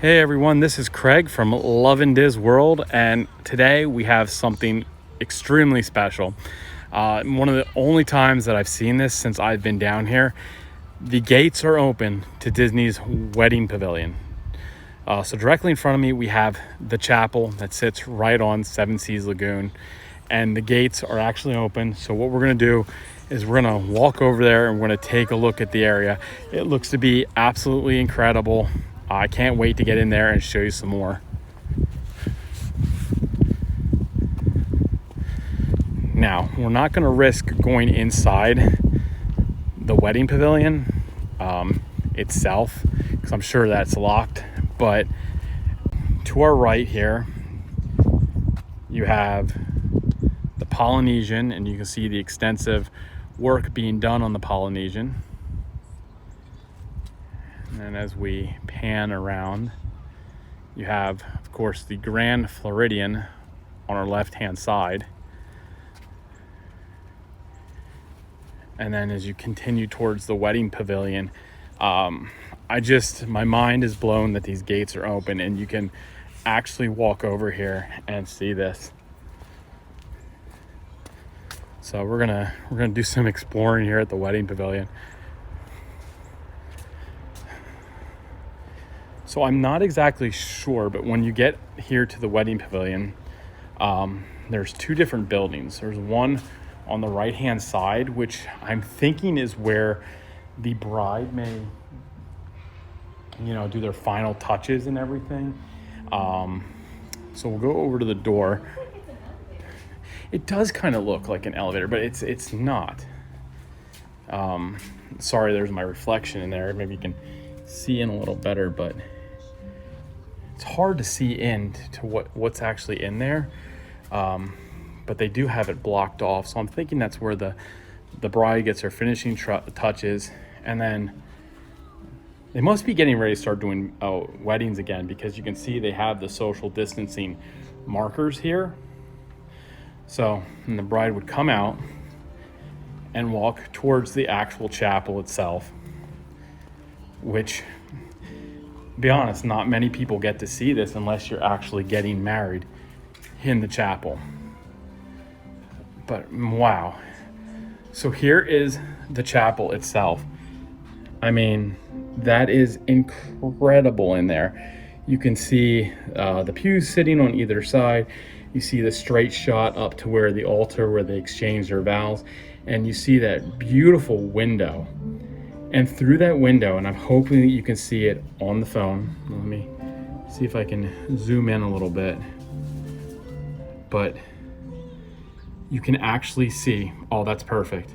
Hey everyone, this is Craig from Lovindisworld, and today we have something extremely special. One of the only times that I've seen this since I've been down here. The gates are open to Disney's wedding pavilion. So directly in front of me, we have the chapel that sits right on Seven Seas Lagoon, and the gates are actually open. So what we're gonna do is we're gonna walk over there and we're gonna take a look at the area. It looks to be absolutely incredible. I can't wait to get in there and show you some more. Now, we're not gonna risk going inside the wedding pavilion itself, because I'm sure that's locked. But to our right here, you have the Polynesian, and you can see the extensive work being done on the Polynesian. And then as we pan around, you have, of course, the Grand Floridian on our left-hand side. And then as you continue towards the wedding pavilion, my mind is blown that these gates are open and you can actually walk over here and see this. So we're gonna do some exploring here at the wedding pavilion. So I'm not exactly sure, but when you get here to the wedding pavilion, there's two different buildings. There's one on the right-hand side, which I'm thinking is where the bride may, do their final touches and everything. So we'll go over to the door. It does kind of look like an elevator, but it's not. Sorry, there's my reflection in there. Maybe you can see in a little better, but it's hard to see into what's actually in there. But they do have it blocked off. So I'm thinking that's where the bride gets her finishing touches. And then they must be getting ready to start doing weddings again, because you can see they have the social distancing markers here. So and the bride would come out and walk towards the actual chapel itself, which, to be honest, not many people get to see this unless you're actually getting married in the chapel. But wow. So here is the chapel itself. I mean, that is incredible in there. You can see the pews sitting on either side. You see the straight shot up to where the altar, where they exchange their vows. And you see that beautiful window. And through that window, and I'm hoping that you can see it on the phone. Let me see if I can zoom in a little bit. But you can actually see, oh, that's perfect.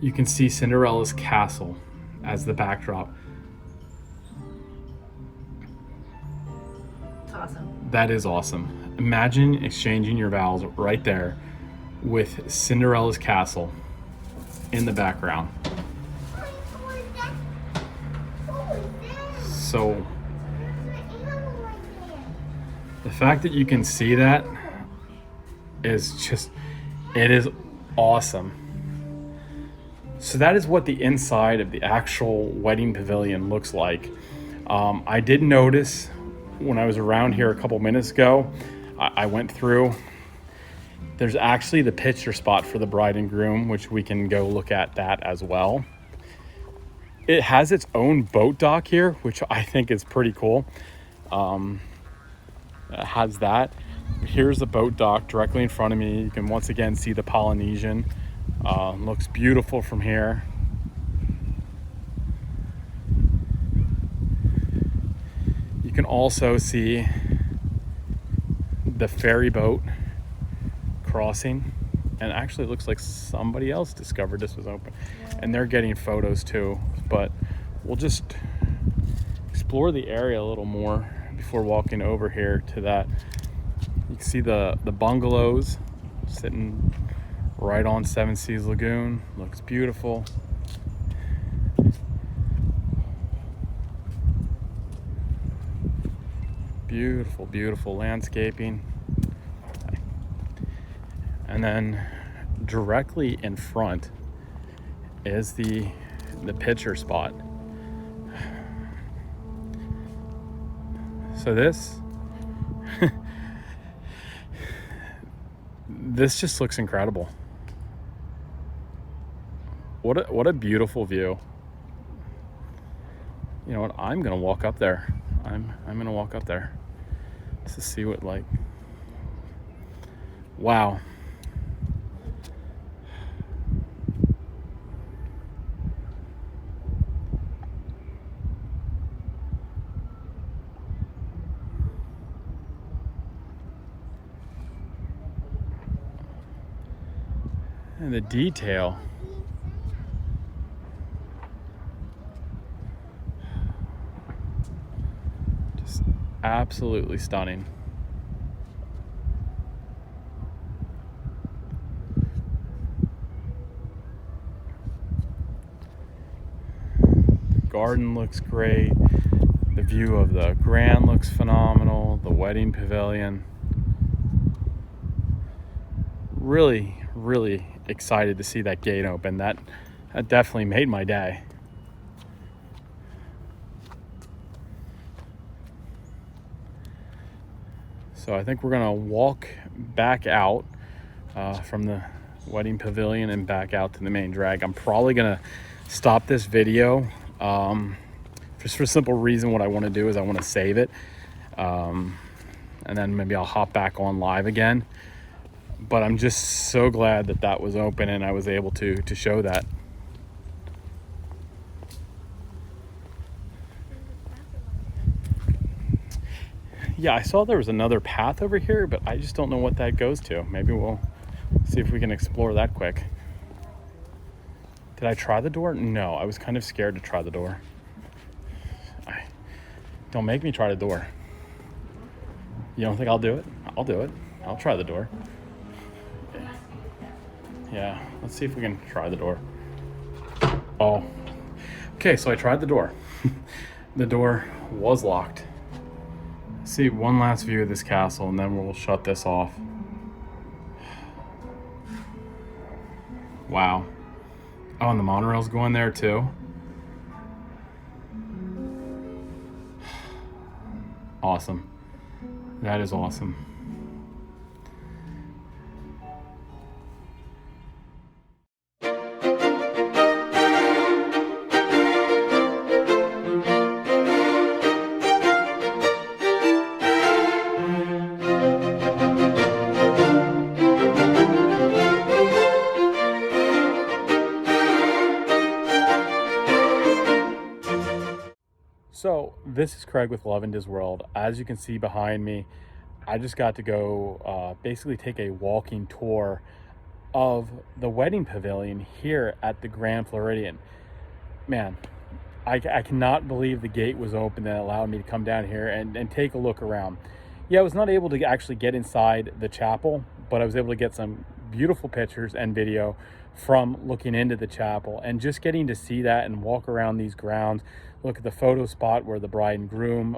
You can see Cinderella's castle as the backdrop. It's awesome. That is awesome. Imagine exchanging your vows right there with Cinderella's castle in the background. So the fact that you can see that is just, it is awesome. So that is what the inside of the actual wedding pavilion looks like. I did notice when I was around here a couple minutes ago, I went through, there's actually the picture spot for the bride and groom, which we can go look at that as well. It has its own boat dock here, which I think is pretty cool. It has that. Here's the boat dock directly in front of me. You can once again see the Polynesian. Looks beautiful from here. You can also see the ferry boat crossing. And actually it looks like somebody else discovered this was open. And they're getting photos too. But we'll just explore the area a little more before walking over here to that. You can see the bungalows sitting right on Seven Seas Lagoon. Looks beautiful. Beautiful, beautiful landscaping. And then directly in front is the picture spot. So this, this just looks incredible. What a beautiful view. You know what? I'm gonna walk up there. I'm gonna walk up there to see what, like, wow. And the detail. Just absolutely stunning. The garden looks great. The view of the Grand looks phenomenal. The wedding pavilion. Really, really excited to see that gate open. That definitely made my day. So I think we're gonna walk back out from the wedding pavilion and back out to the main drag. I'm probably gonna stop this video just for a simple reason. What I want to do is I want to save it, and then maybe I'll hop back on live again. But I'm just so glad that that was open and I was able to show that. Yeah, I saw there was another path over here, but I just don't know what that goes to. Maybe we'll see if we can explore that quick. Did I try the door? No, I was kind of scared to try the door. Don't make me try the door. You don't think I'll do it? I'll do it. I'll try the door. Yeah, let's see if we can try the door. Oh, okay, so I tried the door. The door was locked. See one last view of this castle and then we'll shut this off. Wow. Oh, and the monorail's going there too. Awesome. That is awesome. So this is Craig with Lovindisworld. As you can see behind me, I just got to go basically take a walking tour of the wedding pavilion here at the Grand Floridian. Man, I cannot believe the gate was open and allowed me to come down here and take a look around. Yeah, I was not able to actually get inside the chapel, but I was able to get some beautiful pictures and video from looking into the chapel, and just getting to see that and walk around these grounds, look at the photo spot where the bride and groom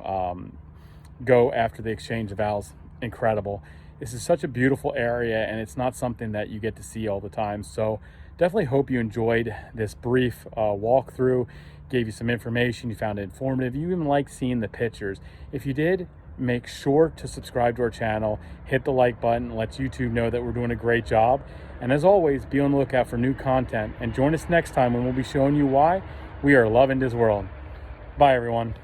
go after the exchange of vows. Incredible. This is such a beautiful area, and it's not something that you get to see all the time. So definitely hope you enjoyed this brief walkthrough, gave you some information, you found it informative, you even liked seeing the pictures. If you did, make sure to subscribe to our channel, hit the like button, lets YouTube know that we're doing a great job. And as always, be on the lookout for new content, and join us next time when we'll be showing you why we are Lovindisworld. Bye everyone.